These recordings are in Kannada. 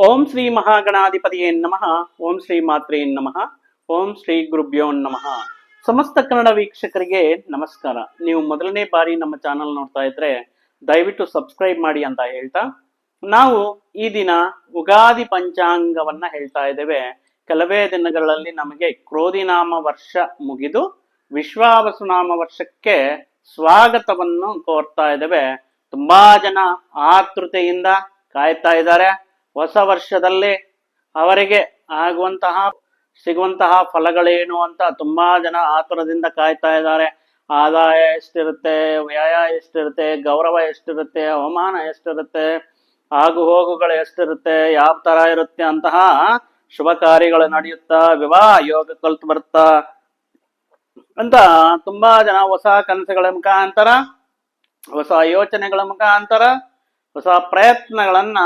ಓಂ ಶ್ರೀ ಮಹಾಗಣಾಧಿಪತಿಯೇ ನಮಃ. ಓಂ ಶ್ರೀ ಮಾತ್ರೇ ನಮಃ. ಓಂ ಶ್ರೀ ಗುರುಭ್ಯೋ ನಮಃ. ಸಮಸ್ತ ಕನ್ನಡ ವೀಕ್ಷಕರಿಗೆ ನಮಸ್ಕಾರ. ನೀವು ಮೊದಲನೇ ಬಾರಿ ನಮ್ಮ ಚಾನಲ್ ನೋಡ್ತಾ ಇದ್ರೆ ದಯವಿಟ್ಟು ಸಬ್ಸ್ಕ್ರೈಬ್ ಮಾಡಿ ಅಂತ ಹೇಳ್ತಾ, ನಾವು ಈ ದಿನ ಉಗಾದಿ ಪಂಚಾಂಗವನ್ನ ಹೇಳ್ತಾ ಇದ್ದೇವೆ. ಕೆಲವೇ ದಿನಗಳಲ್ಲಿ ನಮಗೆ ಕ್ರೋಧಿನಾಮ ವರ್ಷ ಮುಗಿದು ವಿಶ್ವಾವಸುನಾಮ ವರ್ಷಕ್ಕೆ ಸ್ವಾಗತವನ್ನು ಕೋರ್ತಾ ಇದ್ದೇವೆ. ತುಂಬಾ ಜನ ಆತೃತೆಯಿಂದ ಕಾಯ್ತಾ ಇದ್ದಾರೆ. ಹೊಸ ವರ್ಷದಲ್ಲಿ ಅವರಿಗೆ ಸಿಗುವಂತಹ ಫಲಗಳೇನು ಅಂತ ತುಂಬಾ ಜನ ಆತುರದಿಂದ ಕಾಯ್ತಾ ಇದ್ದಾರೆ. ಆದಾಯ ಎಷ್ಟಿರುತ್ತೆ, ವ್ಯಯ ಎಷ್ಟಿರುತ್ತೆ, ಗೌರವ ಎಷ್ಟಿರುತ್ತೆ, ಅವಮಾನ ಎಷ್ಟಿರುತ್ತೆ, ಆಗು ಹೋಗುಗಳು ಎಷ್ಟಿರುತ್ತೆ, ಯಾವ ತರ ಇರುತ್ತೆ ಅಂತಹ ಶುಭ ಕಾರ್ಯಗಳು ನಡೆಯುತ್ತಾ, ವಿವಾಹ ಯೋಗ ಕಲ್ತು ಬರ್ತಾ ಅಂತ ತುಂಬಾ ಜನ ಹೊಸ ಕನಸುಗಳ ಮುಖಾಂತರ, ಹೊಸ ಯೋಚನೆಗಳ ಮುಖಾಂತರ, ಹೊಸ ಪ್ರಯತ್ನಗಳನ್ನ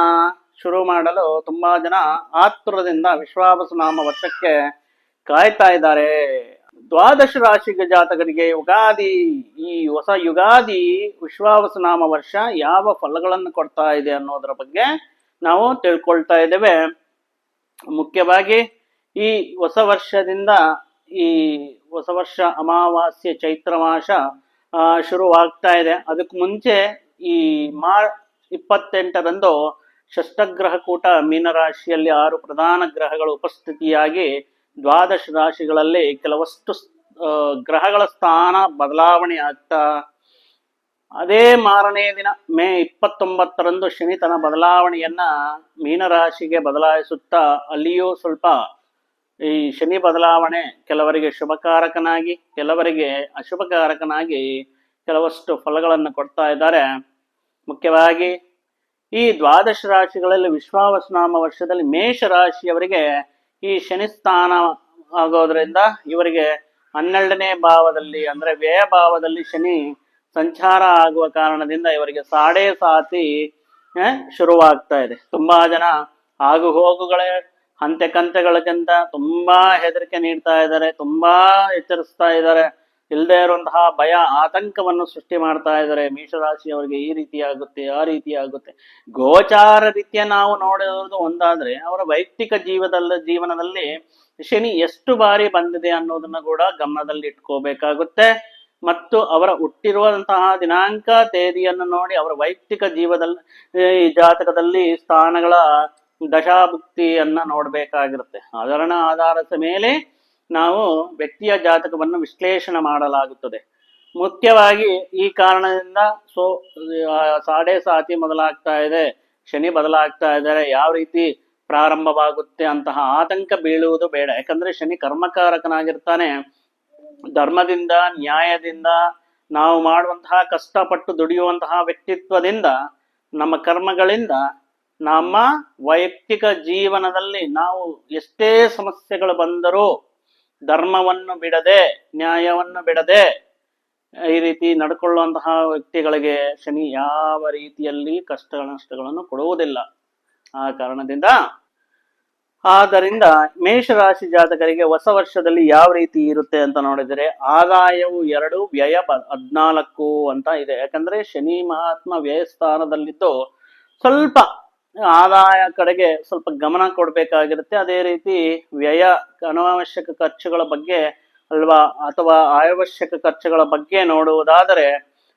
ಶುರು ಮಾಡಲು ತುಂಬಾ ಜನ ಆತುರದಿಂದ ವಿಶ್ವಾವಸುನಾಮ ವರ್ಷಕ್ಕೆ ಕಾಯ್ತಾ ಇದ್ದಾರೆ. ದ್ವಾದಶ ರಾಶಿ ಜಾತಕರಿಗೆ ಯುಗಾದಿ, ಈ ಹೊಸ ಯುಗಾದಿ ವಿಶ್ವಾವಸುನಾಮ ವರ್ಷ ಯಾವ ಫಲಗಳನ್ನು ಕೊಡ್ತಾ ಇದೆ ಅನ್ನೋದರ ಬಗ್ಗೆ ನಾವು ತಿಳ್ಕೊಳ್ತಾ ಇದ್ದೇವೆ. ಮುಖ್ಯವಾಗಿ ಈ ಹೊಸ ವರ್ಷದಿಂದ, ಈ ಹೊಸ ವರ್ಷ ಅಮಾವಾಸ್ಯೆ ಚೈತ್ರ ಮಾಸ ಶುರುವಾಗ್ತಾ ಇದೆ. ಅದಕ್ಕೆ ಮುಂಚೆ ಈ ಮಾರ್ಚ್ 28ರಂದು ಷಷ್ಠಗ್ರಹ ಕೂಟ ಮೀನರಾಶಿಯಲ್ಲಿ 6 ಪ್ರಧಾನ ಗ್ರಹಗಳು ಉಪಸ್ಥಿತಿಯಾಗಿ ದ್ವಾದಶ ರಾಶಿಗಳಲ್ಲಿ ಕೆಲವಷ್ಟು ಗ್ರಹಗಳ ಸ್ಥಾನ ಬದಲಾವಣೆ ಆಗ್ತಾ, ಅದೇ ಮಾರನೇ ದಿನ ಮೇ 29ರಂದು ಶನಿ ತನ್ನ ಬದಲಾವಣೆಯನ್ನ ಮೀನರಾಶಿಗೆ ಬದಲಾಯಿಸುತ್ತಾ, ಅಲ್ಲಿಯೂ ಸ್ವಲ್ಪ ಈ ಶನಿ ಬದಲಾವಣೆ ಕೆಲವರಿಗೆ ಶುಭಕಾರಕನಾಗಿ, ಕೆಲವರಿಗೆ ಅಶುಭಕಾರಕನಾಗಿ ಕೆಲವಷ್ಟು ಫಲಗಳನ್ನು ಕೊಡ್ತಾ ಇದ್ದಾರೆ. ಮುಖ್ಯವಾಗಿ ಈ ದ್ವಾದಶ ರಾಶಿಗಳಲ್ಲಿ ವಿಶ್ವಾವಸುನಾಮ ವರ್ಷದಲ್ಲಿ ಮೇಷ ರಾಶಿಯವರಿಗೆ ಈ ಶನಿ ಸ್ಥಾನ ಆಗೋದ್ರಿಂದ ಇವರಿಗೆ 12ನೇ ಭಾವದಲ್ಲಿ, ಅಂದ್ರೆ ವ್ಯಯ ಭಾವದಲ್ಲಿ ಶನಿ ಸಂಚಾರ ಆಗುವ ಕಾರಣದಿಂದ ಇವರಿಗೆ ಸಾಡೆ ಸಾತಿ ಶುರುವಾಗ್ತಾ ಇದೆ. ತುಂಬಾ ಜನ ಆಗು ಹೋಗುಗಳೇ ಕಂತೆಗಳಿಗಿಂತ ತುಂಬಾ ಹೆದರಿಕೆ ನೀಡ್ತಾ ಇದ್ದಾರೆ, ತುಂಬಾ ಎಚ್ಚರಿಸ್ತಾ ಇದ್ದಾರೆ. ಇಲ್ಲದೆ ಇರುವಂತಹ ಭಯ ಆತಂಕವನ್ನು ಸೃಷ್ಟಿ ಮಾಡ್ತಾ ಇದ್ದಾರೆ. ಮೇಷರಾಶಿಯವರಿಗೆ ಈ ರೀತಿ ಆಗುತ್ತೆ, ಆ ರೀತಿ ಆಗುತ್ತೆ. ಗೋಚಾರ ರೀತಿಯ ನಾವು ನೋಡೋದು ಒಂದಾದ್ರೆ, ಅವರ ವೈಯಕ್ತಿಕ ಜೀವನದಲ್ಲಿ ಶನಿ ಎಷ್ಟು ಬಾರಿ ಬಂದಿದೆ ಅನ್ನೋದನ್ನ ಕೂಡ ಗಮನದಲ್ಲಿ ಇಟ್ಕೋಬೇಕಾಗುತ್ತೆ. ಮತ್ತು ಅವರ ಹುಟ್ಟಿರುವಂತಹ ದಿನಾಂಕ ತೇದಿಯನ್ನು ನೋಡಿ ಅವರ ವೈಯಕ್ತಿಕ ಈ ಜಾತಕದಲ್ಲಿ ಸ್ಥಾನಗಳ ದಶಾಭುಕ್ತಿಯನ್ನ ನೋಡ್ಬೇಕಾಗಿರುತ್ತೆ. ಅದರ ಆಧಾರದ ಮೇಲೆ ನಾವು ವ್ಯಕ್ತಿಯ ಜಾತಕವನ್ನು ವಿಶ್ಲೇಷಣೆ ಮಾಡಲಾಗುತ್ತದೆ. ಮುಖ್ಯವಾಗಿ ಈ ಕಾರಣದಿಂದ ಸಾಡೆ ಸಾತಿ ಮೊದಲಾಗ್ತಾ ಇದೆ, ಶನಿ ಬದಲಾಗ್ತಾ ಇದ್ದಾರೆ, ಯಾವ ರೀತಿ ಪ್ರಾರಂಭವಾಗುತ್ತೆ ಅಂತಹ ಆತಂಕ ಬೀಳುವುದು ಬೇಡ. ಯಾಕಂದ್ರೆ ಶನಿ ಕರ್ಮಕಾರಕನಾಗಿರ್ತಾನೆ. ಧರ್ಮದಿಂದ, ನ್ಯಾಯದಿಂದ, ನಾವು ಮಾಡುವಂತಹ ಕಷ್ಟಪಟ್ಟು ದುಡಿಯುವಂತಹ ವ್ಯಕ್ತಿತ್ವದಿಂದ, ನಮ್ಮ ಕರ್ಮಗಳಿಂದ, ನಮ್ಮ ವೈಯಕ್ತಿಕ ಜೀವನದಲ್ಲಿ ನಾವು ಎಷ್ಟೇ ಸಮಸ್ಯೆಗಳು ಬಂದರೂ ಧರ್ಮವನ್ನು ಬಿಡದೆ, ನ್ಯಾಯವನ್ನು ಬಿಡದೆ ಈ ರೀತಿ ನಡ್ಕೊಳ್ಳುವಂತಹ ವ್ಯಕ್ತಿಗಳಿಗೆ ಶನಿ ಯಾವ ರೀತಿಯಲ್ಲಿ ನಷ್ಟಗಳನ್ನು ಕೊಡುವುದಿಲ್ಲ. ಆ ಕಾರಣದಿಂದ, ಆದ್ದರಿಂದ ಮೇಷರಾಶಿ ಜಾತಕರಿಗೆ ಹೊಸ ವರ್ಷದಲ್ಲಿ ಯಾವ ರೀತಿ ಇರುತ್ತೆ ಅಂತ ನೋಡಿದರೆ, ಆದಾಯವು 2, ವ್ಯಯ 14 ಅಂತ ಇದೆ. ಯಾಕಂದ್ರೆ ಶನಿ ಮಹಾತ್ಮ ವ್ಯಯ ಸ್ಥಾನದಲ್ಲಿದ್ದು ಸ್ವಲ್ಪ ಆದಾಯ ಕಡೆಗೆ ಸ್ವಲ್ಪ ಗಮನ ಕೊಡ್ಬೇಕಾಗಿರುತ್ತೆ. ಅದೇ ರೀತಿ ವ್ಯಯ, ಅನಾವಶ್ಯಕ ಖರ್ಚುಗಳ ಬಗ್ಗೆ ಅಲ್ವಾ, ಅಥವಾ ಅವಶ್ಯಕ ಖರ್ಚುಗಳ ಬಗ್ಗೆ ನೋಡುವುದಾದರೆ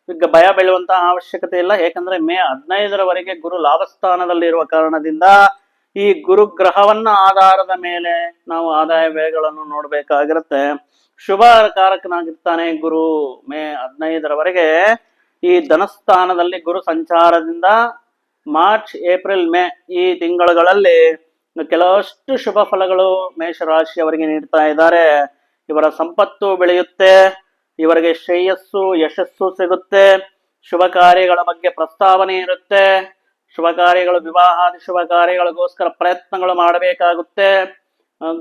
ಈಗ ಭಯ ಬೀಳುವಂತಹ ಅವಶ್ಯಕತೆ ಇಲ್ಲ. ಯಾಕಂದ್ರೆ ಮೇ 15ರವರೆಗೆ ಗುರು ಲಾಭಸ್ಥಾನದಲ್ಲಿರುವ ಕಾರಣದಿಂದ ಈ ಗುರು ಗ್ರಹವನ್ನ ಆಧಾರದ ಮೇಲೆ ನಾವು ಆದಾಯ ವ್ಯಯಗಳನ್ನು ನೋಡ್ಬೇಕಾಗಿರುತ್ತೆ. ಶುಭ ಕಾರಕನಾಗಿರ್ತಾನೆ ಗುರು. ಮೇ 15ರವರೆಗೆ ಈ ಧನಸ್ಥಾನದಲ್ಲಿ ಗುರು ಸಂಚಾರದಿಂದ ಮಾರ್ಚ್, ಏಪ್ರಿಲ್, ಮೇ ಈ ತಿಂಗಳುಗಳಲ್ಲಿ ಕೆಲವಷ್ಟು ಶುಭ ಫಲಗಳು ಮೇಷರಾಶಿಯವರಿಗೆ ನೀಡ್ತಾ ಇದ್ದಾರೆ. ಇವರ ಸಂಪತ್ತು ಬೆಳೆಯುತ್ತೆ, ಇವರಿಗೆ ಶ್ರೇಯಸ್ಸು, ಯಶಸ್ಸು ಸಿಗುತ್ತೆ. ಶುಭ ಕಾರ್ಯಗಳ ಬಗ್ಗೆ ಪ್ರಸ್ತಾವನೆ ಇರುತ್ತೆ. ಶುಭ ಕಾರ್ಯಗಳು, ವಿವಾಹಾದಿ ಶುಭ ಕಾರ್ಯಗಳಿಗೋಸ್ಕರ ಪ್ರಯತ್ನಗಳು ಮಾಡಬೇಕಾಗುತ್ತೆ.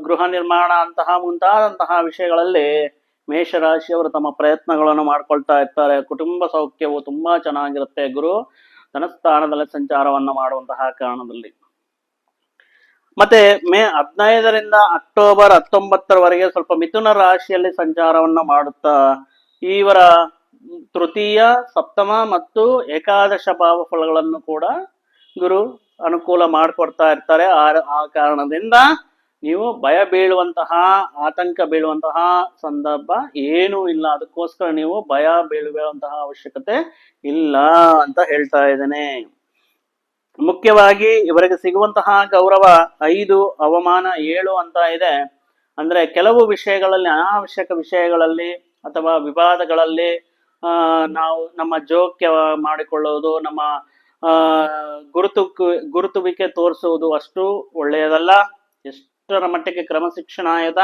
ಗೃಹ ನಿರ್ಮಾಣ ಅಂತಹ ಮುಂತಾದಂತಹ ವಿಷಯಗಳಲ್ಲಿ ಮೇಷರಾಶಿಯವರು ತಮ್ಮ ಪ್ರಯತ್ನಗಳನ್ನು ಮಾಡ್ಕೊಳ್ತಾ ಇರ್ತಾರೆ. ಕುಟುಂಬ ಸೌಖ್ಯವು ತುಂಬಾ ಚೆನ್ನಾಗಿರುತ್ತೆ ಗುರು ಧನಸ್ಥಾನದಲ್ಲಿ ಸಂಚಾರವನ್ನ ಮಾಡುವಂತಹ ಕಾರಣದಲ್ಲಿ. ಮತ್ತೆ ಮೇ 15ರಿಂದ ಅಕ್ಟೋಬರ್ 19ರವರೆಗೆ ಸ್ವಲ್ಪ ಮಿಥುನ ರಾಶಿಯಲ್ಲಿ ಸಂಚಾರವನ್ನ ಮಾಡುತ್ತಾ ಇವರ ತೃತೀಯ, ಸಪ್ತಮ ಮತ್ತು ಏಕಾದಶ ಭಾವ ಫಲಗಳನ್ನು ಕೂಡ ಗುರು ಅನುಕೂಲ ಮಾಡಿಕೊಡ್ತಾ ಇರ್ತಾರೆ. ಆ ಕಾರಣದಿಂದ ನೀವು ಭಯ ಬೀಳುವಂತಹ, ಆತಂಕ ಬೀಳುವಂತಹ ಸಂದರ್ಭ ಏನೂ ಇಲ್ಲ. ಅದಕ್ಕೋಸ್ಕರ ನೀವು ಭಯ ಬೀಳುವಂತಹ ಅವಶ್ಯಕತೆ ಇಲ್ಲ ಅಂತ ಹೇಳ್ತಾ ಇದ್ದೇನೆ. ಮುಖ್ಯವಾಗಿ ಇವರಿಗೆ ಸಿಗುವಂತಹ ಗೌರವ 5, ಅವಮಾನ 7 ಅಂತ ಇದೆ. ಅಂದ್ರೆ ಕೆಲವು ವಿಷಯಗಳಲ್ಲಿ, ಅನಾವಶ್ಯಕ ವಿಷಯಗಳಲ್ಲಿ ಅಥವಾ ವಿವಾದಗಳಲ್ಲಿ ನಾವು ನಮ್ಮ ಜೋಕ್ಯ ಮಾಡಿಕೊಳ್ಳುವುದು, ನಮ್ಮ ಗುರುತುವಿಕೆ ತೋರಿಸುವುದು ಅಷ್ಟು ಒಳ್ಳೆಯದಲ್ಲ. ಎಷ್ಟರ ಮಟ್ಟಿಗೆ ಕ್ರಮಶಿಕ್ಷಣಾಯದ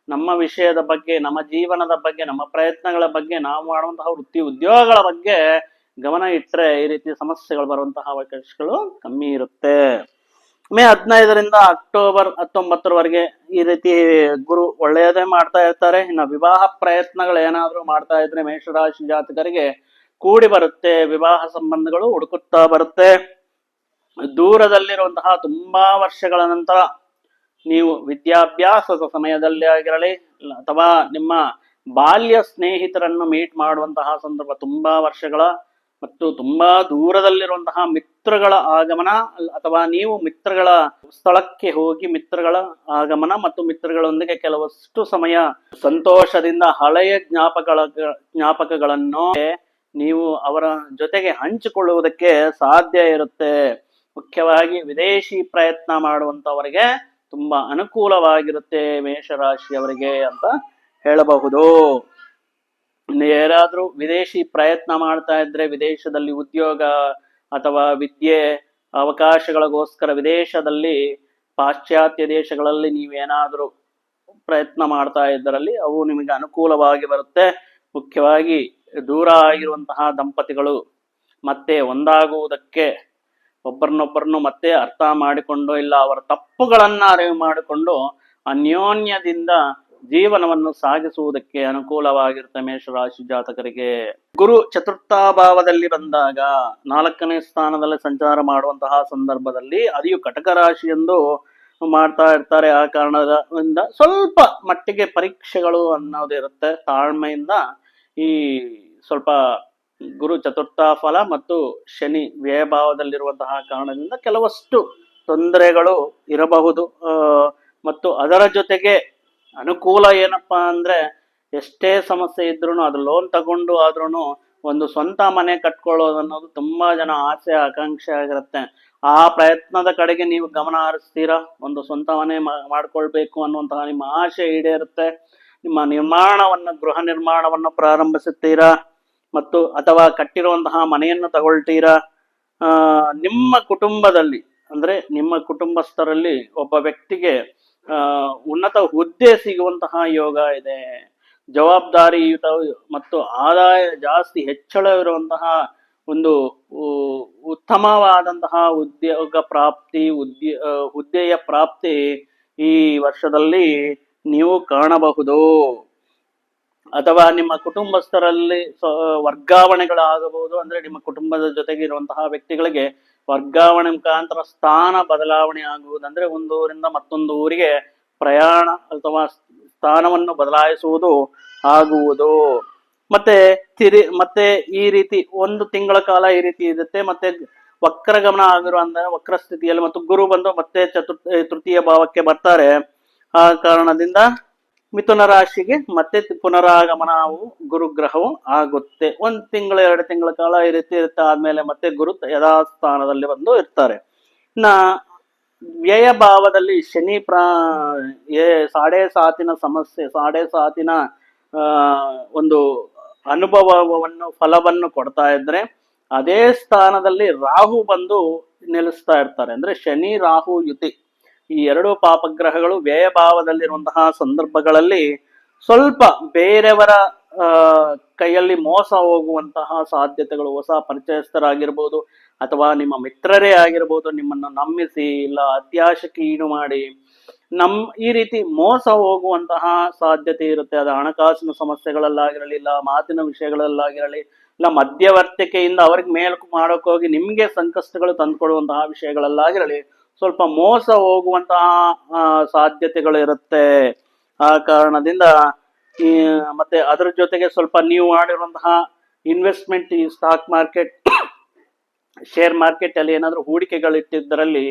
ನಮ್ಮ ವಿಷಯದ ಬಗ್ಗೆ, ನಮ್ಮ ಜೀವನದ ಬಗ್ಗೆ, ನಮ್ಮ ಪ್ರಯತ್ನಗಳ ಬಗ್ಗೆ, ನಾವು ಮಾಡುವಂತಹ ವೃತ್ತಿ ಉದ್ಯೋಗಗಳ ಬಗ್ಗೆ ಗಮನ ಇಟ್ಟರೆ ಈ ರೀತಿ ಸಮಸ್ಯೆಗಳು ಬರುವಂತಹ ಅವಕಾಶಗಳು ಕಮ್ಮಿ ಇರುತ್ತೆ. ಮೇ 15ರಿಂದ ಅಕ್ಟೋಬರ್ 19ರವರೆಗೆ ಈ ರೀತಿ ಗುರು ಒಳ್ಳೆಯದೇ ಮಾಡ್ತಾ ಇರ್ತಾರೆ. ಇನ್ನು ವಿವಾಹ ಪ್ರಯತ್ನಗಳು ಏನಾದ್ರೂ ಮಾಡ್ತಾ ಇದ್ರೆ ಮೇಷರಾಶಿ ಜಾತಕರಿಗೆ ಕೂಡಿ ಬರುತ್ತೆ. ವಿವಾಹ ಸಂಬಂಧಗಳು ಹುಡುಕುತ್ತಾ ಬರುತ್ತೆ. ದೂರದಲ್ಲಿರುವಂತಹ ತುಂಬಾ ವರ್ಷಗಳ ನಂತರ ನೀವು ವಿದ್ಯಾಭ್ಯಾಸದ ಸಮಯದಲ್ಲಿ ಆಗಿರಲಿ ಅಥವಾ ನಿಮ್ಮ ಬಾಲ್ಯ ಸ್ನೇಹಿತರನ್ನು ಮೀಟ್ ಮಾಡುವಂತಹ ಸಂದರ್ಭ, ತುಂಬಾ ವರ್ಷಗಳ ಮತ್ತು ತುಂಬಾ ದೂರದಲ್ಲಿರುವಂತಹ ಮಿತ್ರಗಳ ಆಗಮನ, ಅಥವಾ ನೀವು ಮಿತ್ರಗಳ ಸ್ಥಳಕ್ಕೆ ಹೋಗಿ ಮಿತ್ರಗಳ ಆಗಮನ ಮತ್ತು ಮಿತ್ರಗಳೊಂದಿಗೆ ಕೆಲವಷ್ಟು ಸಮಯ ಸಂತೋಷದಿಂದ ಹಳೆಯ ಜ್ಞಾಪಕಗಳನ್ನು ನೀವು ಅವರ ಜೊತೆಗೆ ಹಂಚಿಕೊಳ್ಳುವುದಕ್ಕೆ ಸಾಧ್ಯ ಇರುತ್ತೆ. ಮುಖ್ಯವಾಗಿ ವಿದೇಶಿ ಪ್ರಯತ್ನ ಮಾಡುವಂತವರಿಗೆ ತುಂಬಾ ಅನುಕೂಲವಾಗಿರುತ್ತೆ ಮೇಷರಾಶಿಯವರಿಗೆ ಅಂತ ಹೇಳಬಹುದು. ಯಾರಾದ್ರೂ ವಿದೇಶಿ ಪ್ರಯತ್ನ ಮಾಡ್ತಾ ಇದ್ರೆ, ವಿದೇಶದಲ್ಲಿ ಉದ್ಯೋಗ ಅಥವಾ ವಿದ್ಯೆ ಅವಕಾಶಗಳಿಗೋಸ್ಕರ ವಿದೇಶದಲ್ಲಿ, ಪಾಶ್ಚಾತ್ಯ ದೇಶಗಳಲ್ಲಿ ನೀವೇನಾದ್ರೂ ಪ್ರಯತ್ನ ಮಾಡ್ತಾ ಇದ್ದರಲ್ಲಿ ಅವು ನಿಮಗೆ ಅನುಕೂಲವಾಗಿ ಬರುತ್ತೆ. ಮುಖ್ಯವಾಗಿ ದೂರ ಆಗಿರುವಂತಹ ದಂಪತಿಗಳು ಮತ್ತೆ ಒಂದಾಗುವುದಕ್ಕೆ, ಒಬ್ಬರನ್ನೊಬ್ಬರನ್ನು ಮತ್ತೆ ಅರ್ಥ ಮಾಡಿಕೊಂಡು ಇಲ್ಲ ಅವರ ತಪ್ಪುಗಳನ್ನ ಅರಿವು ಮಾಡಿಕೊಂಡು ಅನ್ಯೋನ್ಯದಿಂದ ಜೀವನವನ್ನು ಸಾಗಿಸುವುದಕ್ಕೆ ಅನುಕೂಲವಾಗಿರುತ್ತೆ ಮೇಷರಾಶಿ ಜಾತಕರಿಗೆ. ಗುರು ಚತುರ್ಥ ಭಾವದಲ್ಲಿ ಬಂದಾಗ 4ನೇ ಸ್ಥಾನದಲ್ಲಿ ಸಂಚಾರ ಮಾಡುವಂತಹ ಸಂದರ್ಭದಲ್ಲಿ ಅದಿಯು ಕಟಕ ರಾಶಿ ಎಂದು ಮಾಡ್ತಾ ಇರ್ತಾರೆ. ಆ ಕಾರಣದಿಂದ ಸ್ವಲ್ಪ ಮಟ್ಟಿಗೆ ಪರೀಕ್ಷೆಗಳು ಅನ್ನೋದಿರುತ್ತೆ. ತಾಳ್ಮೆಯಿಂದ ಈ ಸ್ವಲ್ಪ ಗುರು ಚತುರ್ಥ ಫಲ ಮತ್ತು ಶನಿ ವ್ಯಯಭಾವದಲ್ಲಿರುವಂತಹ ಕಾರಣದಿಂದ ಕೆಲವಷ್ಟು ತೊಂದರೆಗಳು ಇರಬಹುದು. ಮತ್ತು ಅದರ ಜೊತೆಗೆ ಅನುಕೂಲ ಏನಪ್ಪಾ ಅಂದ್ರೆ, ಎಷ್ಟೇ ಸಮಸ್ಯೆ ಇದ್ರೂ ಅದು ಲೋನ್ ತಗೊಂಡು ಆದ್ರೂ ಒಂದು ಸ್ವಂತ ಮನೆ ಕಟ್ಕೊಳ್ಳೋದು ಅನ್ನೋದು ತುಂಬಾ ಜನ ಆಸೆ ಆಕಾಂಕ್ಷೆ ಆಗಿರುತ್ತೆ. ಆ ಪ್ರಯತ್ನದ ಕಡೆಗೆ ನೀವು ಗಮನ ಹರಿಸ್ತೀರಾ. ಒಂದು ಸ್ವಂತ ಮನೆ ಮಾಡ್ಕೊಳ್ಬೇಕು ಅನ್ನುವಂತಹ ನಿಮ್ಮ ಆಸೆ ಈಡೇರುತ್ತೆ. ನಿಮ್ಮ ಗೃಹ ನಿರ್ಮಾಣವನ್ನು ಪ್ರಾರಂಭಿಸುತ್ತೀರಾ ಮತ್ತು ಅಥವಾ ಕಟ್ಟಿರುವಂತಹ ಮನೆಯನ್ನು ತಗೊಳ್ತೀರಾ. ನಿಮ್ಮ ಕುಟುಂಬದಲ್ಲಿ ಅಂದ್ರೆ ನಿಮ್ಮ ಕುಟುಂಬಸ್ಥರಲ್ಲಿ ಒಬ್ಬ ವ್ಯಕ್ತಿಗೆ ಉನ್ನತ ಹುದ್ದೆ ಸಿಗುವಂತಹ ಯೋಗ ಇದೆ. ಜವಾಬ್ದಾರಿಯುತ ಮತ್ತು ಆದಾಯ ಜಾಸ್ತಿ ಹೆಚ್ಚಳವಿರುವಂತಹ ಒಂದು ಉತ್ತಮವಾದಂತಹ ಉದ್ಯೋಗ ಪ್ರಾಪ್ತಿ, ಹುದ್ದೆಯ ಪ್ರಾಪ್ತಿ ಈ ವರ್ಷದಲ್ಲಿ ನೀವು ಕಾಣಬಹುದು. ಅಥವಾ ನಿಮ್ಮ ಕುಟುಂಬಸ್ಥರಲ್ಲಿ ವರ್ಗಾವಣೆಗಳಾಗಬಹುದು. ಅಂದ್ರೆ ನಿಮ್ಮ ಕುಟುಂಬದ ಜೊತೆಗೆ ಇರುವಂತಹ ವ್ಯಕ್ತಿಗಳಿಗೆ ವರ್ಗಾವಣೆ ಮುಖಾಂತರ ಸ್ಥಾನ ಬದಲಾವಣೆ ಆಗುವುದು. ಅಂದ್ರೆ ಒಂದು ಊರಿಂದ ಮತ್ತೊಂದು ಊರಿಗೆ ಪ್ರಯಾಣ ಅಥವಾ ಸ್ಥಾನವನ್ನು ಬದಲಾಯಿಸುವುದು ಆಗುವುದು. ಮತ್ತೆ ಈ ರೀತಿ 1 ತಿಂಗಳ ಕಾಲ ಈ ರೀತಿ ಇರುತ್ತೆ. ಮತ್ತೆ ವಕ್ರಗಮನ ಆಗಿರುವ ಅಂದ್ರೆ ವಕ್ರ ಸ್ಥಿತಿಯಲ್ಲಿ ಮತ್ತು ಗುರು ಬಂದು ಮತ್ತೆ ತೃತೀಯ ಭಾವಕ್ಕೆ ಬರ್ತಾರೆ. ಆ ಕಾರಣದಿಂದ ಮಿಥುನ ರಾಶಿಗೆ ಮತ್ತೆ ಪುನರಾಗಮನವು ಗುರುಗ್ರಹವು ಆಗುತ್ತೆ. 1 ತಿಂಗಳು 2 ತಿಂಗಳ ಕಾಲ ಈ ರೀತಿ ಇರುತ್ತೆ. ಆದ್ಮೇಲೆ ಮತ್ತೆ ಗುರು ಯಥಾಸ್ಥಾನದಲ್ಲಿ ಬಂದು ಇರ್ತಾರೆ. ವ್ಯಯ ಭಾವದಲ್ಲಿ ಶನಿ ಸಾಡೆ ಸಾತಿನ ಸಮಸ್ಯೆ, ಸಾಡೆ ಸಾತಿನ ಒಂದು ಅನುಭವವನ್ನು, ಫಲವನ್ನು ಕೊಡ್ತಾ ಇದ್ರೆ, ಅದೇ ಸ್ಥಾನದಲ್ಲಿ ರಾಹು ಬಂದು ನಿಲ್ಲಿಸ್ತಾ ಇರ್ತಾರೆ. ಅಂದ್ರೆ ಶನಿ ರಾಹು ಯುತಿ, ಈ 2 ಪಾಪಗ್ರಹಗಳು ವ್ಯಯಭಾವದಲ್ಲಿರುವಂತಹ ಸಂದರ್ಭಗಳಲ್ಲಿ ಸ್ವಲ್ಪ ಬೇರೆಯವರ ಕೈಯಲ್ಲಿ ಮೋಸ ಹೋಗುವಂತಹ ಸಾಧ್ಯತೆಗಳು, ಹೊಸ ಪರಿಚಯಸ್ಥರಾಗಿರ್ಬೋದು ಅಥವಾ ನಿಮ್ಮ ಮಿತ್ರರೇ ಆಗಿರ್ಬೋದು, ನಿಮ್ಮನ್ನು ನಂಬಿಸಿ ಇಲ್ಲ ಅತ್ಯಾಶಕ್ಕೆ ಈಡು ಮಾಡಿ ಈ ರೀತಿ ಮೋಸ ಹೋಗುವಂತಹ ಸಾಧ್ಯತೆ ಇರುತ್ತೆ. ಅದು ಹಣಕಾಸಿನ ಸಮಸ್ಯೆಗಳಲ್ಲಾಗಿರಲಿ, ಇಲ್ಲ ಮಾತಿನ ವಿಷಯಗಳಲ್ಲಾಗಿರಲಿ, ಇಲ್ಲ ಮಧ್ಯವರ್ತಿಕೆಯಿಂದ ಅವ್ರಿಗೆ ಮೇಲ್ಕು ಮಾಡೋಕೆ ಹೋಗಿ ನಿಮ್ಗೆ ಸಂಕಷ್ಟಗಳು ತಂದುಕೊಡುವಂತಹ ವಿಷಯಗಳಲ್ಲಾಗಿರಲಿ ಸ್ವಲ್ಪ ಮೋಸ ಹೋಗುವಂತಹ ಸಾಧ್ಯತೆಗಳು ಇರುತ್ತೆ. ಆ ಕಾರಣದಿಂದ ಮತ್ತೆ ಅದರ ಜೊತೆಗೆ ಸ್ವಲ್ಪ ನೀವು ಮಾಡಿರುವಂತಹ ಇನ್ವೆಸ್ಟ್ಮೆಂಟ್, ಈ ಸ್ಟಾಕ್ ಮಾರ್ಕೆಟ್ ಶೇರ್ ಮಾರ್ಕೆಟ್ ಅಲ್ಲಿ ಏನಾದ್ರು ಹೂಡಿಕೆಗಳಿಟ್ಟಿದ್ದರಲ್ಲಿ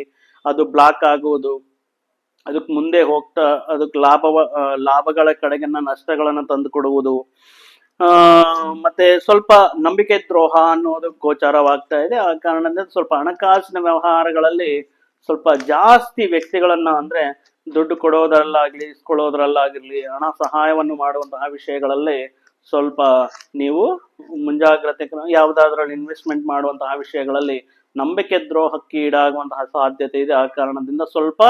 ಅದು ಬ್ಲಾಕ್ ಆಗುವುದು, ಅದಕ್ಕೆ ಮುಂದೆ ಹೋಗ್ತಾ ಅದಕ್ಕೆ ಲಾಭಗಳ ಕಡೆಗಿನ ನಷ್ಟಗಳನ್ನು ತಂದು ಕೊಡುವುದು, ಆ ಮತ್ತೆ ಸ್ವಲ್ಪ ನಂಬಿಕೆ ದ್ರೋಹ ಅನ್ನೋದು ಗೋಚಾರವಾಗ್ತಾ ಇದೆ. ಆ ಕಾರಣದಿಂದ ಸ್ವಲ್ಪ ಹಣಕಾಸಿನ ವ್ಯವಹಾರಗಳಲ್ಲಿ ಸ್ವಲ್ಪ ಜಾಸ್ತಿ ವ್ಯಕ್ತಿಗಳನ್ನ, ಅಂದ್ರೆ ದುಡ್ಡು ಕೊಡೋದ್ರಲ್ಲಾಗ್ಲಿ ಇಸ್ಕೊಳ್ಳೋದ್ರಲ್ಲಾಗಿರ್ಲಿ, ಹಣ ಸಹಾಯವನ್ನು ಮಾಡುವಂತಹ ವಿಷಯಗಳಲ್ಲಿ ಸ್ವಲ್ಪ ನೀವು ಮುಂಜಾಗ್ರತೆ ಯಾವುದಾದ್ರಲ್ಲಿ ಇನ್ವೆಸ್ಟ್ಮೆಂಟ್ ಮಾಡುವಂತಹ ವಿಷಯಗಳಲ್ಲಿ ನಂಬಿಕೆ ದ್ರೋಹಕ್ಕೆ ಈಡಾಗುವಂತಹ ಸಾಧ್ಯತೆ ಇದೆ. ಆ ಕಾರಣದಿಂದ ಸ್ವಲ್ಪ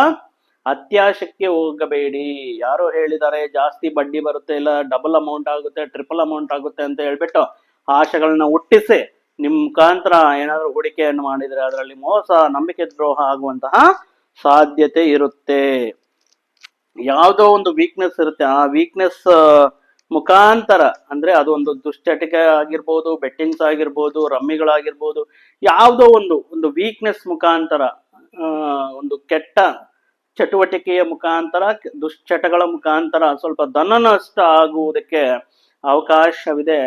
ಅತ್ಯಾಶಕ್ಕೆ ಹೋಗಬೇಡಿ. ಯಾರೋ ಹೇಳಿದ್ದಾರೆ ಜಾಸ್ತಿ ಬಡ್ಡಿ ಬರುತ್ತೆ, ಇಲ್ಲ ಡಬಲ್ ಅಮೌಂಟ್ ಆಗುತ್ತೆ, ಟ್ರಿಪಲ್ ಅಮೌಂಟ್ ಆಗುತ್ತೆ ಅಂತ ಹೇಳ್ಬಿಟ್ಟು ಆಶೆಗಳನ್ನ ಹುಟ್ಟಿಸಿ ನಿಮ್ ಮುಖಾಂತರ ಏನಾದ್ರು ಹೂಡಿಕೆಯನ್ನು ಮಾಡಿದ್ರೆ ಅದರಲ್ಲಿ ಮೋಸ, ನಂಬಿಕೆ ದ್ರೋಹ ಆಗುವಂತಹ ಸಾಧ್ಯತೆ ಇರುತ್ತೆ. ಯಾವುದೋ ಒಂದು ವೀಕ್ನೆಸ್ ಇರುತ್ತೆ, ಆ ವೀಕ್ನೆಸ್ ಮುಖಾಂತರ, ಅಂದ್ರೆ ಅದು ಒಂದು ದುಶ್ಚಟಿಕೆ ಆಗಿರ್ಬೋದು, ಬೆಟ್ಟಿಂಗ್ಸ್ ಆಗಿರ್ಬೋದು, ರಮ್ಮಿಗಳಾಗಿರ್ಬೋದು, ಯಾವುದೋ ಒಂದು ವೀಕ್ನೆಸ್ ಮುಖಾಂತರ, ಒಂದು ಕೆಟ್ಟ ಚಟುವಟಿಕೆಯ ಮುಖಾಂತರ, ದುಶ್ಚಟಗಳ ಮುಖಾಂತರ ಸ್ವಲ್ಪ ಧನ ನಷ್ಟ ಆಗುವುದಕ್ಕೆ ಅವಕಾಶವಿದೆ.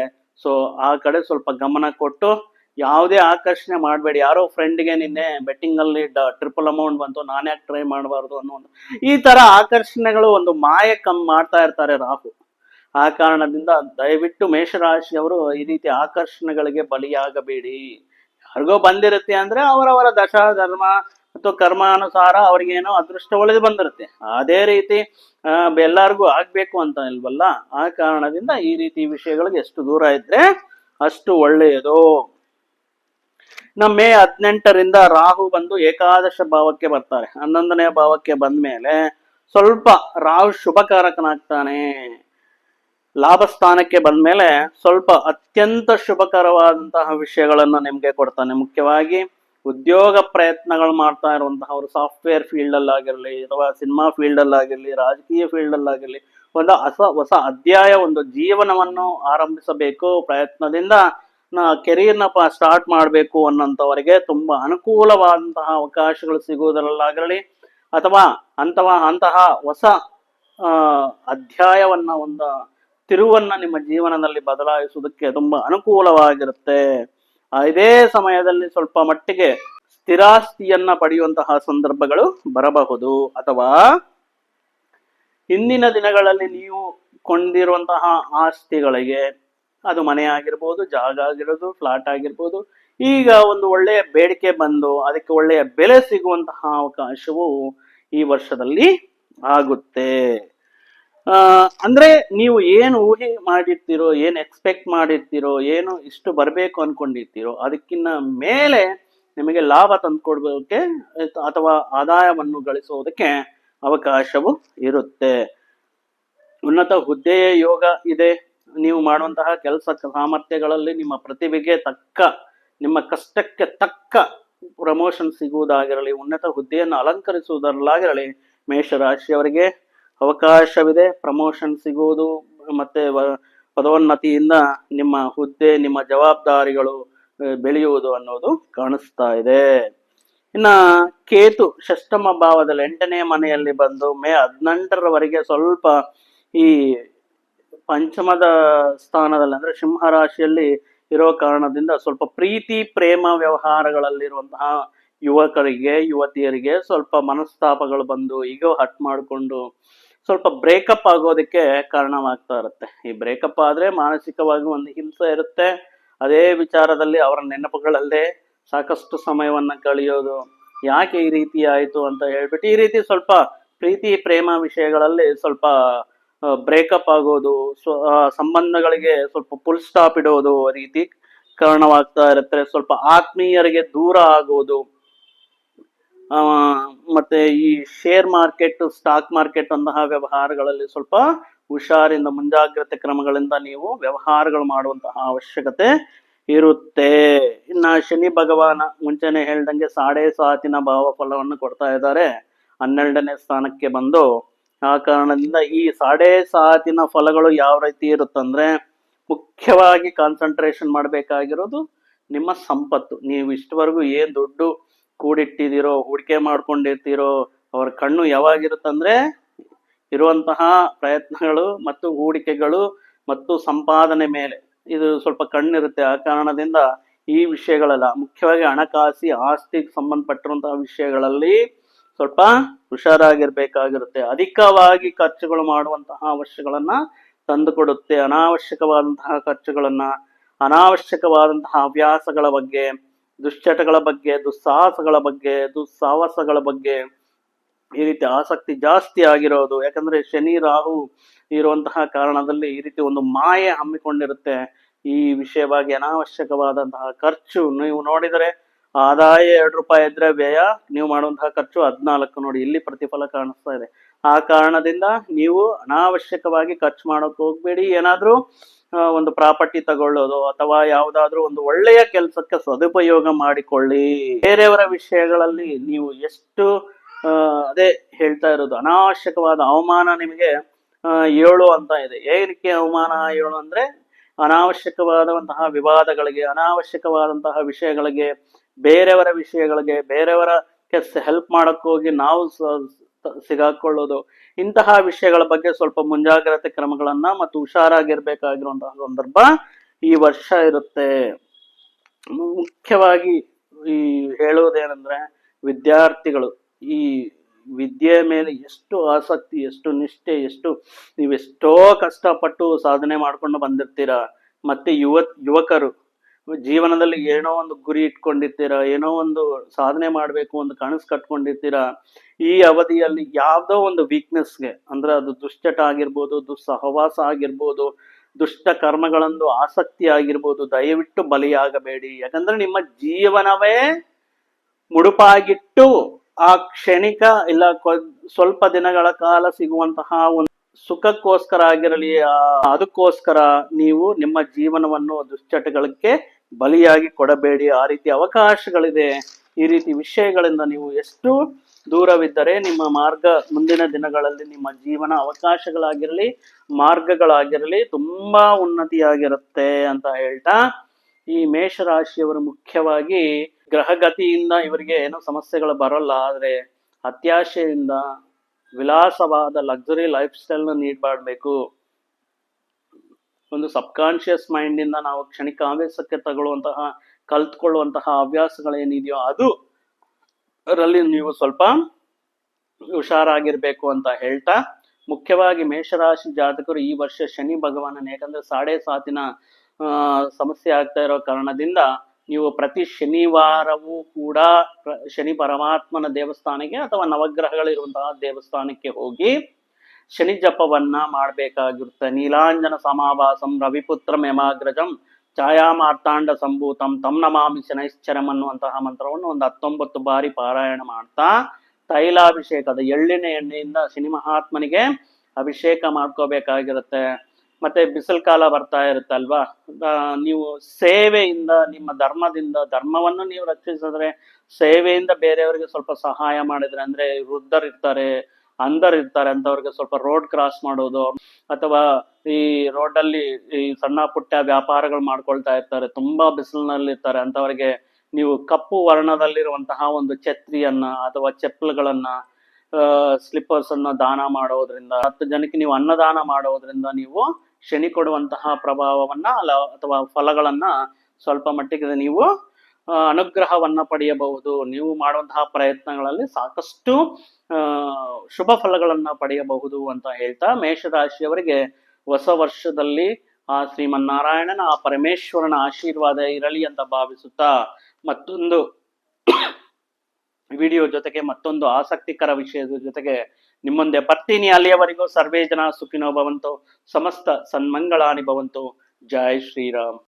ಸೊ ಆ ಕಡೆ ಸ್ವಲ್ಪ ಗಮನ ಕೊಟ್ಟು ಯಾವುದೇ ಆಕರ್ಷಣೆ ಮಾಡಬೇಡಿ. ಯಾರೋ ಫ್ರೆಂಡ್ಗೆ ನಿನ್ನೆ ಬೆಟ್ಟಿಂಗ್ ಅಲ್ಲಿ ಟ್ರಿಪಲ್ ಅಮೌಂಟ್ ಬಂತು, ನಾನ್ಯಾಕೆ ಟ್ರೈ ಮಾಡಬಾರ್ದು ಅನ್ನೋ ಈ ತರ ಆಕರ್ಷಣೆಗಳು ಒಂದು ಮಾಯ ಮಾಡ್ತಾ ಇರ್ತಾರೆ ರಾಹು. ಆ ಕಾರಣದಿಂದ ದಯವಿಟ್ಟು ಮೇಷರಾಶಿಯವರು ಈ ರೀತಿ ಆಕರ್ಷಣೆಗಳಿಗೆ ಬಲಿಯಾಗಬೇಡಿ. ಯಾರಿಗೋ ಬಂದಿರುತ್ತೆ ಅಂದ್ರೆ ಅವರವರ ದಶ ಧರ್ಮ ಮತ್ತು ಕರ್ಮಾನುಸಾರ ಅವ್ರಿಗೇನೋ ಅದೃಷ್ಟ ಒಳಗೆ ಬಂದಿರುತ್ತೆ. ಅದೇ ರೀತಿ ಎಲ್ಲರಿಗೂ ಆಗ್ಬೇಕು ಅಂತ ಇಲ್ವಲ್ಲ. ಆ ಕಾರಣದಿಂದ ಈ ರೀತಿ ವಿಷಯಗಳಿಗೆ ಎಷ್ಟು ದೂರ ಇದ್ರೆ ಅಷ್ಟು ಒಳ್ಳೆಯದು. ನಮ್ಮ ಮೇ 18ರಿಂದ ರಾಹು ಬಂದು ಏಕಾದಶ ಭಾವಕ್ಕೆ ಬರ್ತಾರೆ. 11ನೇ ಭಾವಕ್ಕೆ ಬಂದ್ಮೇಲೆ ಸ್ವಲ್ಪ ರಾಹು ಶುಭಕಾರಕನಾಗ್ತಾನೆ. ಲಾಭ ಸ್ಥಾನಕ್ಕೆ ಬಂದ್ಮೇಲೆ ಸ್ವಲ್ಪ ಅತ್ಯಂತ ಶುಭಕರವಾದಂತಹ ವಿಷಯಗಳನ್ನ ನಿಮ್ಗೆ ಕೊಡ್ತಾನೆ. ಮುಖ್ಯವಾಗಿ ಉದ್ಯೋಗ ಪ್ರಯತ್ನಗಳು ಮಾಡ್ತಾ ಇರುವಂತಹವರು, ಸಾಫ್ಟ್ವೇರ್ ಫೀಲ್ಡ್ ಅಲ್ಲಾಗಿರ್ಲಿ ಅಥವಾ ಸಿನಿಮಾ ಫೀಲ್ಡ್ ಅಲ್ಲಾಗಿರ್ಲಿ, ರಾಜಕೀಯ ಫೀಲ್ಡ್ ಅಲ್ಲಾಗಿರ್ಲಿ, ಒಂದು ಹೊಸ ಅಧ್ಯಾಯ, ಒಂದು ಜೀವನವನ್ನು ಆರಂಭಿಸಬೇಕು ಪ್ರಯತ್ನದಿಂದ ಕೆರಿಯರ್ನ ಸ್ಟಾರ್ಟ್ ಮಾಡಬೇಕು ಅನ್ನೋಂಥವರಿಗೆ ತುಂಬಾ ಅನುಕೂಲವಾದಂತಹ ಅವಕಾಶಗಳು ಸಿಗುವುದರಲ್ಲಾಗಿರಲಿ, ಅಥವಾ ಅಂತಹ ಹೊಸ ಅಧ್ಯಾಯವನ್ನ, ಒಂದು ತಿರುವನ್ನ ನಿಮ್ಮ ಜೀವನದಲ್ಲಿ ಬದಲಾಯಿಸುವುದಕ್ಕೆ ತುಂಬಾ ಅನುಕೂಲವಾಗಿರುತ್ತೆ. ಇದೇ ಸಮಯದಲ್ಲಿ ಸ್ವಲ್ಪ ಮಟ್ಟಿಗೆ ಸ್ಥಿರಾಸ್ತಿಯನ್ನ ಪಡೆಯುವಂತಹ ಸಂದರ್ಭಗಳು ಬರಬಹುದು. ಅಥವಾ ಹಿಂದಿನ ದಿನಗಳಲ್ಲಿ ನೀವು ಕೊಂಡಿರುವಂತಹ ಆಸ್ತಿಗಳಿಗೆ, ಅದು ಮನೆ ಆಗಿರ್ಬೋದು, ಜಾಗ ಆಗಿರ್ಬೋದು, ಫ್ಲಾಟ್ ಆಗಿರ್ಬೋದು, ಈಗ ಒಂದು ಒಳ್ಳೆಯ ಬೇಡಿಕೆ ಬಂದು ಅದಕ್ಕೆ ಒಳ್ಳೆಯ ಬೆಲೆ ಸಿಗುವಂತಹ ಅವಕಾಶವು ಈ ವರ್ಷದಲ್ಲಿ ಆಗುತ್ತೆ. ಅಂದ್ರೆ ನೀವು ಏನು ಊಹೆ ಮಾಡಿರ್ತೀರೋ, ಏನು ಎಕ್ಸ್ಪೆಕ್ಟ್ ಮಾಡಿರ್ತೀರೋ, ಏನು ಇಷ್ಟು ಬರಬೇಕು ಅನ್ಕೊಂಡಿರ್ತೀರೋ ಅದಕ್ಕಿಂತ ಮೇಲೆ ನಿಮಗೆ ಲಾಭ ತಂದುಕೊಡ್ಬೇಕೆ ಅಥವಾ ಆದಾಯವನ್ನು ಗಳಿಸುವುದಕ್ಕೆ ಅವಕಾಶವು ಇರುತ್ತೆ. ಉನ್ನತ ಹುದ್ದೆಯ ಯೋಗ ಇದೆ. ನೀವು ಮಾಡುವಂತಹ ಕೆಲಸ ಸಾಮರ್ಥ್ಯಗಳಲ್ಲಿ ನಿಮ್ಮ ಪ್ರತಿಭೆಗೆ ತಕ್ಕ, ನಿಮ್ಮ ಕಷ್ಟಕ್ಕೆ ತಕ್ಕ ಪ್ರಮೋಷನ್ ಸಿಗುವುದಾಗಿರಲಿ, ಉನ್ನತ ಹುದ್ದೆಯನ್ನು ಅಲಂಕರಿಸುವುದರಲ್ಲಾಗಿರಲಿ ಮೇಷರಾಶಿಯವರಿಗೆ ಅವಕಾಶವಿದೆ. ಪ್ರಮೋಷನ್ ಸಿಗುವುದು, ಮತ್ತೆ ಪದೋನ್ನತಿಯಿಂದ ನಿಮ್ಮ ಹುದ್ದೆ, ನಿಮ್ಮ ಜವಾಬ್ದಾರಿಗಳು ಬೆಳೆಯುವುದು ಅನ್ನೋದು ಕಾಣಿಸ್ತಾ ಇದೆ. ಇನ್ನ ಕೇತು ಷಷ್ಠಮ ಭಾವದಲ್ಲಿ 8ನೇ ಮನೆಯಲ್ಲಿ ಬಂದು ಮೇ 18ರವರೆಗೆ ಸ್ವಲ್ಪ ಈ ಪಂಚಮದ ಸ್ಥಾನದಲ್ಲಿ, ಅಂದ್ರೆ ಸಿಂಹ ರಾಶಿಯಲ್ಲಿ ಇರೋ ಕಾರಣದಿಂದ ಸ್ವಲ್ಪ ಪ್ರೀತಿ ಪ್ರೇಮ ವ್ಯವಹಾರಗಳಲ್ಲಿರುವಂತಹ ಯುವಕರಿಗೆ, ಯುವತಿಯರಿಗೆ ಸ್ವಲ್ಪ ಮನಸ್ತಾಪಗಳು ಬಂದು ಈಗೋ ಹಟ್ ಮಾಡಿಕೊಂಡು ಸ್ವಲ್ಪ ಬ್ರೇಕಪ್ ಆಗೋದಕ್ಕೆ ಕಾರಣವಾಗ್ತಾ ಇರುತ್ತೆ. ಈ ಬ್ರೇಕಪ್ ಆದ್ರೆ ಮಾನಸಿಕವಾಗಿ ಒಂದು ಹಿಂಸೆ ಇರುತ್ತೆ. ಅದೇ ವಿಚಾರದಲ್ಲಿ ಅವರ ನೆನಪುಗಳಲ್ಲೇ ಸಾಕಷ್ಟು ಸಮಯವನ್ನ ಕಳೆಯೋದು, ಯಾಕೆ ಈ ರೀತಿ ಆಯ್ತು ಅಂತ ಹೇಳ್ಬಿಟ್ಟು ಈ ರೀತಿ ಸ್ವಲ್ಪ ಪ್ರೀತಿ ಪ್ರೇಮ ವಿಷಯಗಳಲ್ಲಿ ಸ್ವಲ್ಪ ಬ್ರೇಕಪ್ ಆಗೋದು, ಸಂಬಂಧಗಳಿಗೆ ಸ್ವಲ್ಪ ಫುಲ್ ಸ್ಟಾಪ್ ಇಡೋದು ರೀತಿ ಕಾರಣವಾಗ್ತಾ ಇರುತ್ತೆ. ಸ್ವಲ್ಪ ಆತ್ಮೀಯರಿಗೆ ದೂರ ಆಗೋದು, ಮತ್ತೆ ಈ ಶೇರ್ ಮಾರ್ಕೆಟ್, ಸ್ಟಾಕ್ ಮಾರ್ಕೆಟ್ ಅಂತಹ ವ್ಯವಹಾರಗಳಲ್ಲಿ ಸ್ವಲ್ಪ ಹುಷಾರಿಂದ, ಮುಂಜಾಗ್ರತೆ ಕ್ರಮಗಳಿಂದ ನೀವು ವ್ಯವಹಾರಗಳು ಮಾಡುವಂತಹ ಅವಶ್ಯಕತೆ ಇರುತ್ತೆ. ಇನ್ನ ಶನಿ ಭಗವಾನ ಮುಂಚೆನೆ ಹೇಳ್ದಂಗೆ 7.5 ಭಾವ ಫಲವನ್ನು ಕೊಡ್ತಾ ಇದ್ದಾರೆ 12ನೇ ಸ್ಥಾನಕ್ಕೆ ಬಂದು. ಆ ಕಾರಣದಿಂದ ಈ 7.5 ಫಲಗಳು ಯಾವ ರೀತಿ ಇರುತ್ತಂದ್ರೆ, ಮುಖ್ಯವಾಗಿ ಕಾನ್ಸಂಟ್ರೇಷನ್ ಮಾಡಬೇಕಾಗಿರೋದು ನಿಮ್ಮ ಸಂಪತ್ತು. ನೀವು ಇಷ್ಟವರೆಗೂ ಏನ್ ದುಡ್ಡು ಕೂಡಿಟ್ಟಿದ್ದೀರೋ, ಹೂಡಿಕೆ ಮಾಡ್ಕೊಂಡಿರ್ತೀರೋ, ಅವರ ಕಣ್ಣು ಯಾವಾಗಿರುತ್ತಂದ್ರೆ ಇರುವಂತಹ ಪ್ರಯತ್ನಗಳು ಮತ್ತು ಹೂಡಿಕೆಗಳು ಮತ್ತು ಸಂಪಾದನೆ ಮೇಲೆ ಇದು ಸ್ವಲ್ಪ ಕಣ್ಣಿರುತ್ತೆ. ಆ ಕಾರಣದಿಂದ ಈ ವಿಷಯಗಳೆಲ್ಲ ಮುಖ್ಯವಾಗಿ ಹಣಕಾಸಿ ಆಸ್ತಿಗೆ ಸಂಬಂಧಪಟ್ಟಿರುವಂತಹ ವಿಷಯಗಳಲ್ಲಿ ಸ್ವಲ್ಪ ಹುಷಾರಾಗಿರ್ಬೇಕಾಗಿರುತ್ತೆ. ಅಧಿಕವಾಗಿ ಖರ್ಚುಗಳು ಮಾಡುವಂತಹ ಅವಶ್ಯಗಳನ್ನ ತಂದುಕೊಡುತ್ತೆ. ಅನಾವಶ್ಯಕವಾದಂತಹ ಖರ್ಚುಗಳನ್ನ, ಅನಾವಶ್ಯಕವಾದಂತಹ ಹವ್ಯಾಸಗಳ ಬಗ್ಗೆ, ದುಶ್ಚಟಗಳ ಬಗ್ಗೆ, ದುಸ್ಸಾಹಸಗಳ ಬಗ್ಗೆ, ದುಸ್ಸಾಹಸಗಳ ಬಗ್ಗೆ ಈ ರೀತಿ ಆಸಕ್ತಿ ಜಾಸ್ತಿ ಆಗಿರೋದು. ಯಾಕಂದ್ರೆ ಶನಿ ರಾಹು ಇರುವಂತಹ ಕಾರಣದಲ್ಲಿ ಈ ರೀತಿ ಒಂದು ಮಾಯೆ ಹಮ್ಮಿಕೊಂಡಿರುತ್ತೆ. ಈ ವಿಷಯವಾಗಿ ಅನಾವಶ್ಯಕವಾದಂತಹ ಖರ್ಚು ನೀವು ನೋಡಿದರೆ ಆದಾಯ 2 ರೂಪಾಯಿ ಇದ್ರೆ ವ್ಯಯ ನೀವು ಮಾಡುವಂತಹ ಖರ್ಚು 14. ನೋಡಿ ಇಲ್ಲಿ ಪ್ರತಿಫಲ ಕಾಣಿಸ್ತಾ ಇದೆ. ಆ ಕಾರಣದಿಂದ ನೀವು ಅನಾವಶ್ಯಕವಾಗಿ ಖರ್ಚು ಮಾಡೋಕೆ ಹೋಗ್ಬೇಡಿ. ಏನಾದ್ರೂ ಒಂದು ಪ್ರಾಪರ್ಟಿ ತಗೊಳ್ಳೋದು ಅಥವಾ ಯಾವುದಾದ್ರೂ ಒಂದು ಒಳ್ಳೆಯ ಕೆಲಸಕ್ಕೆ ಸದುಪಯೋಗ ಮಾಡಿಕೊಳ್ಳಿ. ಬೇರೆಯವರ ವಿಷಯಗಳಲ್ಲಿ ನೀವು ಎಷ್ಟು ಅದೇ ಹೇಳ್ತಾ ಇರೋದು, ಅನಾವಶ್ಯಕವಾದ ಅವಮಾನ ನಿಮಗೆ 7 ಅಂತ ಇದೆ. ಏನಕ್ಕೆ ಅವಮಾನ 7 ಅಂದ್ರೆ ಅನಾವಶ್ಯಕವಾದಂತಹ ವಿವಾದಗಳಿಗೆ, ಅನಾವಶ್ಯಕವಾದಂತಹ ವಿಷಯಗಳಿಗೆ, ಬೇರೆಯವರ ವಿಷಯಗಳಿಗೆ, ಬೇರೆಯವರ ಹೆಲ್ಪ್ ಮಾಡಕ್ ಹೋಗಿ ನಾವು ಸಿಗಾಕೊಳ್ಳೋದು, ಇಂತಹ ವಿಷಯಗಳ ಬಗ್ಗೆ ಸ್ವಲ್ಪ ಮುಂಜಾಗ್ರತೆ ಕ್ರಮಗಳನ್ನ ಮತ್ತು ಹುಷಾರಾಗಿರ್ಬೇಕಾಗಿರುವಂತಹ ಸಂದರ್ಭ ಈ ವರ್ಷ ಇರುತ್ತೆ. ಮುಖ್ಯವಾಗಿ ಈ ಹೇಳುವುದೇನೆಂದ್ರೆ ವಿದ್ಯಾರ್ಥಿಗಳು ಈ ವಿದ್ಯೆ ಮೇಲೆ ಎಷ್ಟು ಆಸಕ್ತಿ, ಎಷ್ಟು ನಿಷ್ಠೆ, ನೀವೆಷ್ಟೋ ಕಷ್ಟಪಟ್ಟು ಸಾಧನೆ ಮಾಡ್ಕೊಂಡು ಬಂದಿರ್ತೀರಾ. ಮತ್ತೆ ಯುವಕರು ಜೀವನದಲ್ಲಿ ಏನೋ ಒಂದು ಗುರಿ ಇಟ್ಕೊಂಡಿರ್ತೀರಾ, ಏನೋ ಒಂದು ಸಾಧನೆ ಮಾಡ್ಬೇಕು ಒಂದು ಕನಸು ಕಟ್ಕೊಂಡಿರ್ತೀರಾ. ಈ ಅವಧಿಯಲ್ಲಿ ಯಾವ್ದೋ ಒಂದು ವೀಕ್ನೆಸ್ಗೆ, ಅಂದ್ರೆ ಅದು ದುಶ್ಚಟ ಆಗಿರ್ಬೋದು, ದುಸ್ಸಹವಾಸ ಆಗಿರ್ಬೋದು, ದುಷ್ಟ ಕರ್ಮಗಳಂದು ಆಸಕ್ತಿ ಆಗಿರ್ಬೋದು, ದಯವಿಟ್ಟು ಬಲಿಯಾಗಬೇಡಿ. ಯಾಕಂದ್ರೆ ನಿಮ್ಮ ಜೀವನವೇ ಮುಡುಪಾಗಿಟ್ಟು ಆ ಕ್ಷಣಿಕ ಇಲ್ಲ ಸ್ವಲ್ಪ ದಿನಗಳ ಕಾಲ ಸಿಗುವಂತಹ ಒಂದು ಸುಖಕ್ಕೋಸ್ಕರ ಆಗಿರಲಿ, ಅದಕ್ಕೋಸ್ಕರ ನೀವು ನಿಮ್ಮ ಜೀವನವನ್ನು ದುಶ್ಚಟಗಳಿಗೆ ಬಲಿಯಾಗಿ ಕೊಡಬೇಡಿ. ಆ ರೀತಿ ಅವಕಾಶಗಳಿದೆ. ಈ ರೀತಿ ವಿಷಯಗಳಿಂದ ನೀವು ಎಷ್ಟು ದೂರವಿದ್ದರೆ ನಿಮ್ಮ ಮಾರ್ಗ ಮುಂದಿನ ದಿನಗಳಲ್ಲಿ ನಿಮ್ಮ ಜೀವನ ಅವಕಾಶಗಳಾಗಿರಲಿ, ಮಾರ್ಗಗಳಾಗಿರಲಿ ತುಂಬಾ ಉನ್ನತಿಯಾಗಿರುತ್ತೆ ಅಂತ ಹೇಳ್ತಾ, ಈ ಮೇಷರಾಶಿಯವರು ಮುಖ್ಯವಾಗಿ ಗ್ರಹಗತಿಯಿಂದ ಇವರಿಗೆ ಏನೋ ಸಮಸ್ಯೆಗಳು ಬರೋಲ್ಲ. ಆದ್ರೆ ಅತ್ಯಾಶೆಯಿಂದ ವಿಲಾಸವಾದ ಲಕ್ಸುರಿ ಲೈಫ್ ಸ್ಟೈಲ್ ನ ನೀಡ್ ಮಾಡಬೇಕು. ಒಂದು ಸಬ್ಕಾನ್ಶಿಯಸ್ ಮೈಂಡ್ ಇಂದ ನಾವು ಕ್ಷಣಿಕ ಆವೇಶಕ್ಕೆ ತಗೊಳ್ಳುವಂತಹ, ಕಲ್ತ್ಕೊಳ್ಳುವಂತಹ ಹವ್ಯಾಸಗಳೇನಿದೆಯೋ ಅದರಲ್ಲಿ ನೀವು ಸ್ವಲ್ಪ ಹುಷಾರಾಗಿರ್ಬೇಕು ಅಂತ ಹೇಳ್ತಾ, ಮುಖ್ಯವಾಗಿ ಮೇಷರಾಶಿ ಜಾತಕರು ಈ ವರ್ಷ ಶನಿ ಭಗವಾನನ, ಯಾಕಂದ್ರೆ 7.5 ಸಮಸ್ಯೆ ಆಗ್ತಾ ಇರೋ ಕಾರಣದಿಂದ ನೀವು ಪ್ರತಿ ಶನಿವಾರವೂ ಕೂಡ ಶನಿ ಪರಮಾತ್ಮನ ದೇವಸ್ಥಾನಕ್ಕೆ ಅಥವಾ ನವಗ್ರಹಗಳಿರುವಂತಹ ದೇವಸ್ಥಾನಕ್ಕೆ ಹೋಗಿ ಶನಿ ಜಪವನ್ನ ಮಾಡಬೇಕಾಗಿರುತ್ತೆ. ನೀಲಾಂಜನ ಸಮಾವಾಸಂ ರವಿಪುತ್ರಂ ಯಮಾಗ್ರಜಂ ಛಾಯಾಮಾರ್ತಾಂಡ ಸಂಭೂತಂ ತಮ್ ನಮಾಮಿ ಶನೈಶ್ಚರಂ ಅನ್ನುವಂತಹ ಮಂತ್ರವನ್ನು ಒಂದು 19 ಬಾರಿ ಪಾರಾಯಣ ಮಾಡ್ತಾ, ತೈಲಾಭಿಷೇಕದ ಎಳ್ಳಿನ ಎಣ್ಣೆಯಿಂದ ಶನಿ ಮಹಾತ್ಮನಿಗೆ ಅಭಿಷೇಕ ಮಾಡ್ಕೋಬೇಕಾಗಿರುತ್ತೆ. ಮತ್ತೆ ಬಿಸಿಲು ಕಾಲ ಬರ್ತಾ ಇರುತ್ತಲ್ವಾ, ನೀವು ಸೇವೆಯಿಂದ, ನಿಮ್ಮ ಧರ್ಮವನ್ನು ನೀವು ರಕ್ಷಿಸಿದ್ರೆ, ಸೇವೆಯಿಂದ ಬೇರೆಯವರಿಗೆ ಸ್ವಲ್ಪ ಸಹಾಯ ಮಾಡಿದ್ರೆ, ಅಂದ್ರೆ ವೃದ್ಧರಿರ್ತಾರೆ, ಅಂಧರಿರ್ತಾರೆ ಅಂತವ್ರಿಗೆ ಸ್ವಲ್ಪ ರೋಡ್ ಕ್ರಾಸ್ ಮಾಡೋದು, ಅಥವಾ ಈ ರೋಡಲ್ಲಿ ಈ ಸಣ್ಣ ಪುಟ್ಟ ವ್ಯಾಪಾರಗಳು ಮಾಡ್ಕೊಳ್ತಾ ಇರ್ತಾರೆ, ತುಂಬಾ ಬಿಸಿಲಿನಲ್ಲಿ ಇರ್ತಾರೆ ಅಂತವರಿಗೆ ನೀವು ಕಪ್ಪು ವರ್ಣದಲ್ಲಿರುವಂತಹ ಒಂದು ಛತ್ರಿಯನ್ನ ಅಥವಾ ಚಪ್ಪಲ್ಗಳನ್ನ, ಸ್ಲಿಪ್ಪರ್ಸ್ ಅನ್ನ ದಾನ ಮಾಡೋದ್ರಿಂದ, 10 ಜನಕ್ಕೆ ನೀವು ಅನ್ನದಾನ ಮಾಡೋದ್ರಿಂದ ನೀವು ಶನಿ ಕೊಡುವಂತಹ ಪ್ರಭಾವವನ್ನ ಅಥವಾ ಫಲಗಳನ್ನ ಸ್ವಲ್ಪ ಮಟ್ಟಿಗೆ ನೀವು ಅನುಗ್ರಹವನ್ನ ಪಡೆಯಬಹುದು. ನೀವು ಮಾಡುವಂತಹ ಪ್ರಯತ್ನಗಳಲ್ಲಿ ಸಾಕಷ್ಟು ಶುಭ ಫಲಗಳನ್ನ ಪಡೆಯಬಹುದು ಅಂತ ಹೇಳ್ತಾ, ಮೇಷರಾಶಿಯವರಿಗೆ ಹೊಸ ವರ್ಷದಲ್ಲಿ ಆ ಶ್ರೀಮನ್ನಾರಾಯಣನ, ಆ ಪರಮೇಶ್ವರನ ಆಶೀರ್ವಾದ ಇರಲಿ ಅಂತ ಭಾವಿಸುತ್ತಾ, ಮತ್ತೊಂದು ವಿಡಿಯೋ ಜೊತೆಗೆ, ಮತ್ತೊಂದು ಆಸಕ್ತಿಕರ ವಿಷಯದ ಜೊತೆಗೆ ನಿಮ್ಮೊಂದೆ ಬರ್ತೀನಿ. ಅಲ್ಲಿಯವರೆಗೂ ಸರ್ವೇ ಜನ ಸುಖಿನೋ ಭವಂತು, ಸಮಸ್ತ ಸನ್ಮಂಗಳಾನಿ ಭವಂತು. ಜೈ ಶ್ರೀರಾಮ್.